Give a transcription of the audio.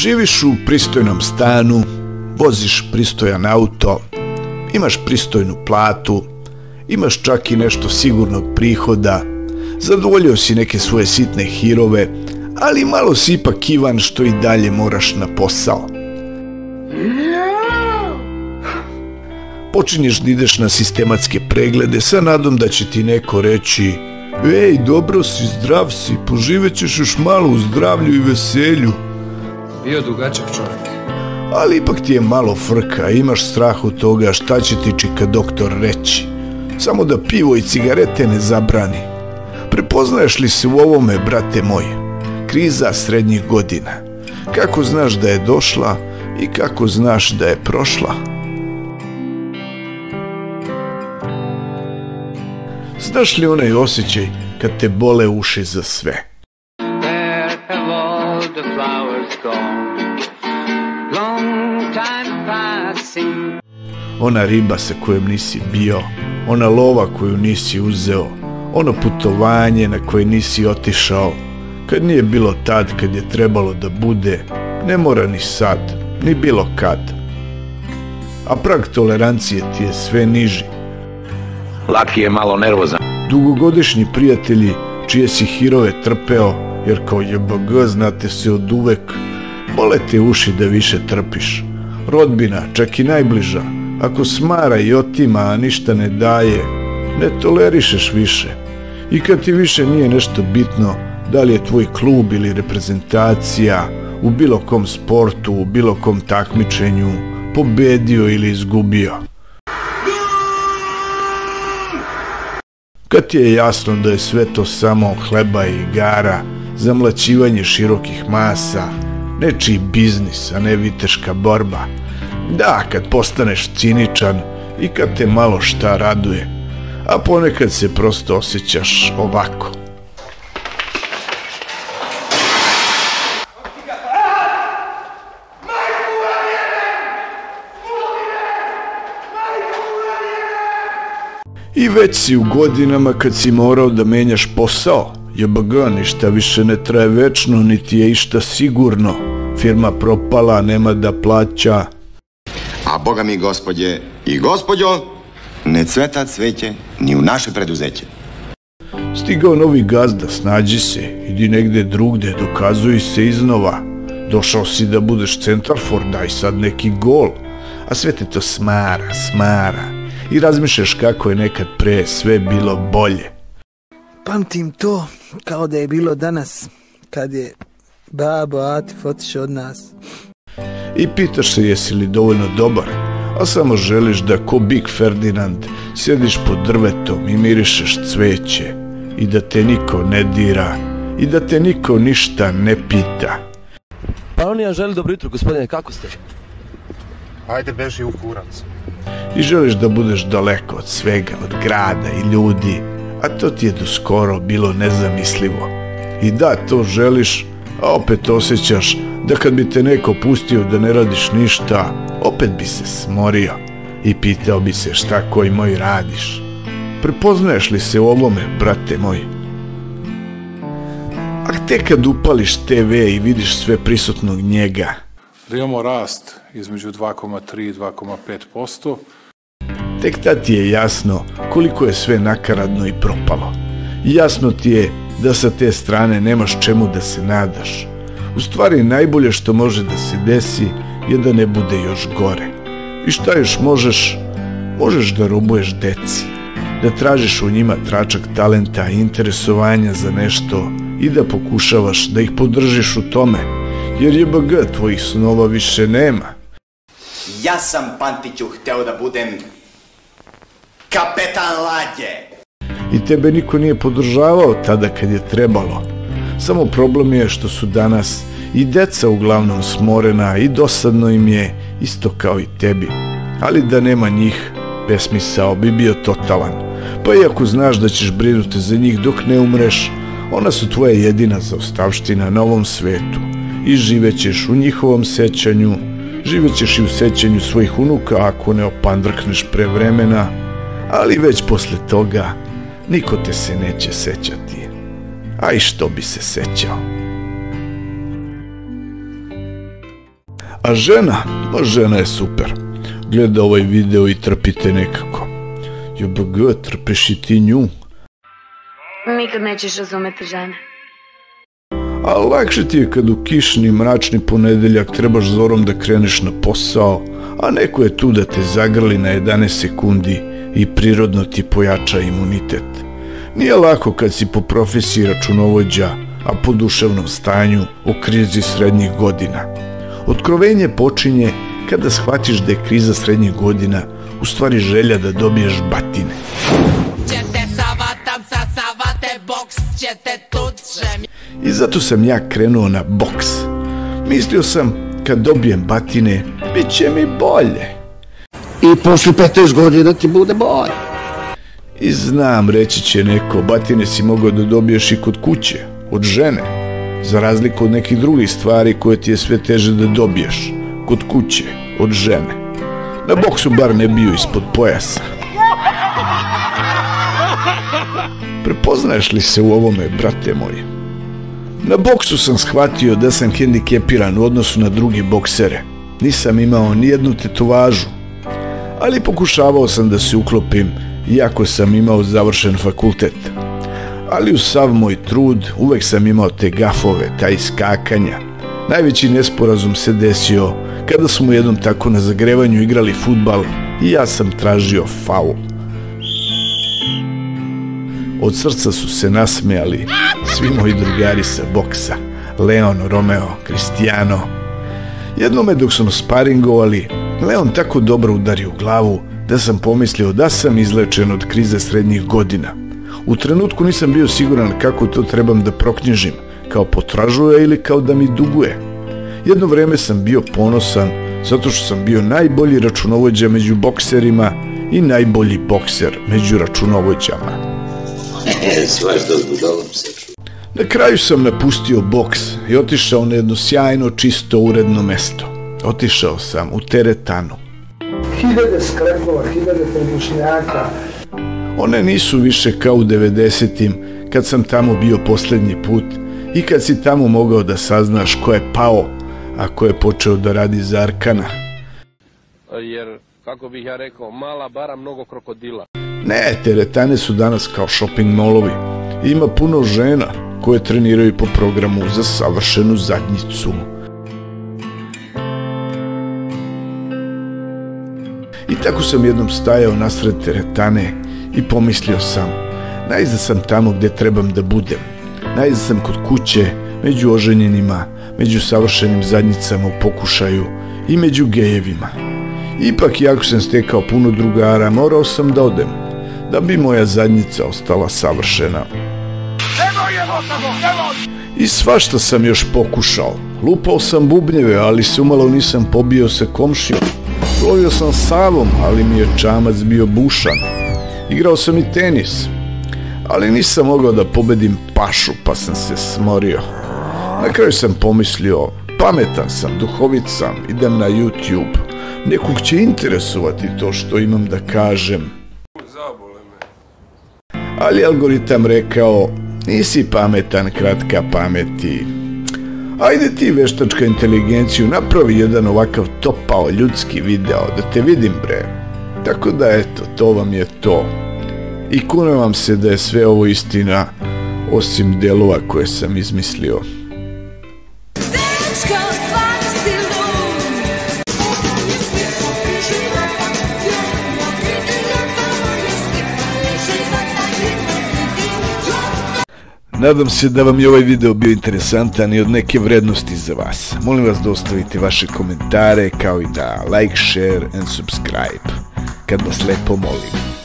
Živiš u pristojnom stanu, voziš pristojan auto, imaš pristojnu platu, imaš čak i nešto sigurnog prihoda, zadovoljio si neke svoje sitne hirove, ali malo si ipak Ivan što i dalje moraš na posao. Počinješ da ideš na sistematske preglede sa nadom da će ti neko reći: ej, dobro si, zdrav si, poživet ćeš još malo u zdravlju i veselju. Bio dugačak čovjek. Ali ipak ti je malo frka, imaš strah od toga šta će ti čika doktor reći. Samo da pivo i cigarete ne zabrani. Prepoznaješ li se u ovome, brate moj? Kriza srednjih godina. Kako znaš da je došla i kako znaš da je prošla? Znaš li onaj osjećaj kad te bole uši za sve? Ona riba sa kojom nisi bio, ona lova koju nisi uzeo, ono putovanje na koje nisi otišao, kad nije bilo tad kad je trebalo da bude, ne mora ni sad, ni bilo kad. A prag tolerancije ti je sve niži. Laki je malo nervozan. Dugogodišnji prijatelji čije si hirove trpeo, jer kao JBG znate se od uvek, bole te uši da više trpiš. Rodbina, čak i najbliža, ako smara i otima, a ništa ne daje, ne tolerišeš više. I kad ti više nije nešto bitno, da li je tvoj klub ili reprezentacija, u bilo kom sportu, u bilo kom takmičenju, pobedio ili izgubio. Kad ti je jasno da je sve to samo hleba i igara, zamlaćivanje širokih masa, nečiji biznis, a ne viteška borba. Da, kad postaneš ciničan i kad te malo šta raduje, a ponekad se prosto osjećaš ovako. I već si u godinama kad si morao da menjaš posao. JBG, ništa više ne traje večno, niti je išta sigurno. Firma propala, nema da plaća. A Boga mi, gospodje i gospođo, ne cveta cveće ni u naše preduzeće. Stigao novi gazda, snađi se, idi negde drugde, dokazuj se iznova. Došao si da budeš centarfor, daj sad neki gol. A sve te to smara. I razmišljaš kako je nekad pre sve bilo bolje. Pamtim to kao da je bilo danas, kad je babo Atif otišao od nas. I pitaš se jesi li dovoljno dobar, a samo želiš da ko Big Ferdinand sjediš pod drvetom i mirišeš cveće i da te niko ne dira i da te niko ništa ne pita. Pa on ja želi dobro jutro, gospodine, kako ste? Ajde, beži u kurac. I želiš da budeš daleko od svega, od grada i ljudi, a to ti je do skoro bilo nezamislivo. I da, to želiš, a opet osjećaš da kad bi te neko pustio da ne radiš ništa, opet bi se smorio i pitao bi se šta koji moj radiš. Prepoznaješ li se u ovome, brate moj? A tek kad upališ TV i vidiš sve prisutnog njega, Da imamo rast između 2,3 i 2,5%. tek tad ti je jasno koliko je sve nakaradno i propalo. Jasno ti je da sa te strane nemaš čemu da se nadaš. U stvari najbolje što može da se desi je da ne bude još gore. I šta još možeš? Možeš da robuješ deci, da tražiš u njima tračak talenta i interesovanja za nešto i da pokušavaš da ih podržiš u tome, jer JBG tvojih snova više nema. Ja sam, Pantiću, hteo da budem kapetan lađe. I tebe niko nije podržavao tada kad je trebalo. Samo problem je što su danas i deca uglavnom smorena i dosadno im je, isto kao i tebi. Ali da nema njih, besmisao bi bio totalan. Pa iako znaš da ćeš brinuti za njih dok ne umreš, ona su tvoja jedina zaostavština na ovom svetu. I živećeš u njihovom sećanju, živećeš i u sećanju svojih unuka ako ne opandrkneš pre vremena, ali već posle toga niko te se neće sećati. A i što bi se sećao? A žena je super. Gleda ovaj video i trpite nekako. JBG, trpiš i ti nju. Nikad nećeš razumeti žene. A lakše ti je kad u kišni, mračni ponedeljak trebaš zorom da kreneš na posao, a neko je tu da te zagrli na 11 sekundi i prirodno ti pojača imunitet. Nije lako kad si po profesiji računovođa, a po duševnom stanju u krizi srednjih godina. Otkrovenje počinje kada shvatiš da je kriza srednjih godina u stvari želja da dobiješ batine. I zato sam ja krenuo na boks. Mislio sam, kad dobijem batine, bit će mi bolje. I posle 15 godina ti bude bolje. I znam, reći će neko, batine si mogao da dobiješ i kod kuće, od žene, za razliku od nekih drugih stvari koje ti je sve teže da dobiješ, kod kuće, od žene. Na boksu bar ne bio ispod pojasa. Prepoznaješ li se u ovome, brate moj? Na boksu sam shvatio da sam hendikepiran u odnosu na drugi boksere. Nisam imao nijednu tetovažu, ali pokušavao sam da se uklopim, iako sam imao završen fakultet. Ali uz sav moj trud uvek sam imao te gafove, ta iskakanja. Najveći nesporazum se desio kada smo jednom tako na zagrevanju igrali fudbal i ja sam tražio faul. Od srca su se nasmejali svi moji drugari sa boksa, Leon, Romeo, Cristiano. Jednome dok smo sparingovali, Leon tako dobro udario u glavu da sam pomislio da sam izlečen od krize srednjih godina. U trenutku nisam bio siguran kako to trebam da proknjižim, kao potražuje ili kao da mi duguje. Jedno vreme sam bio ponosan zato što sam bio najbolji računovođa među bokserima i najbolji bokser među računovođama. Na kraju sam napustio boks i otišao na jedno sjajno, čisto, uredno mesto. Otišao sam u teretanu. Hiljade sklepova, hiljade trebušnjaka. One nisu više kao u 90-im, kad sam tamo bio posljednji put i kad si tamo mogao da saznaš ko je pao, a ko je počeo da radi za Arkana. Jer, kako bih ja rekao, mala bara, mnogo krokodila. Ne, teretane su danas kao shopping molovi. Ima puno žena koje treniraju po programu za savršenu zadnjicu. I tako sam jednom stajao nasred teretane i pomislio sam, najzad sam tamo gde trebam da budem. Najzad sam kod kuće, među oženjenima, među savršenim zadnjicama u pokušaju i među gejevima. Ipak, iako sam stekao puno drugara, morao sam da odem, da bi moja zadnjica ostala savršena. I svašta sam još pokušao. Lupao sam bubnjeve, ali se umalo nisam pobio sa komšijom. Plovio sam Savom, ali mi je čamac bio bušan. Igrao sam i tenis, ali nisam mogao da pobedim Pašu, pa sam se smorio. Na kraju sam pomislio, pametan sam, duhovit sam, idem na YouTube. Nekog će interesovati to što imam da kažem. Ali algoritam rekao, nisi pametan, kratka pameti. Ajde ti, veštačka inteligenciju, napravi jedan ovakav topao ljudski video, da te vidim, bre. Tako da eto, to vam je to. I kunem vam se da je sve ovo istina, osim delova koje sam izmislio. Nadam se da vam je ovaj video bio interesantan i od neke vrednosti za vas. Molim vas da ostavite vaše komentare, kao i da like, share and subscribe, kad vas lepo molim.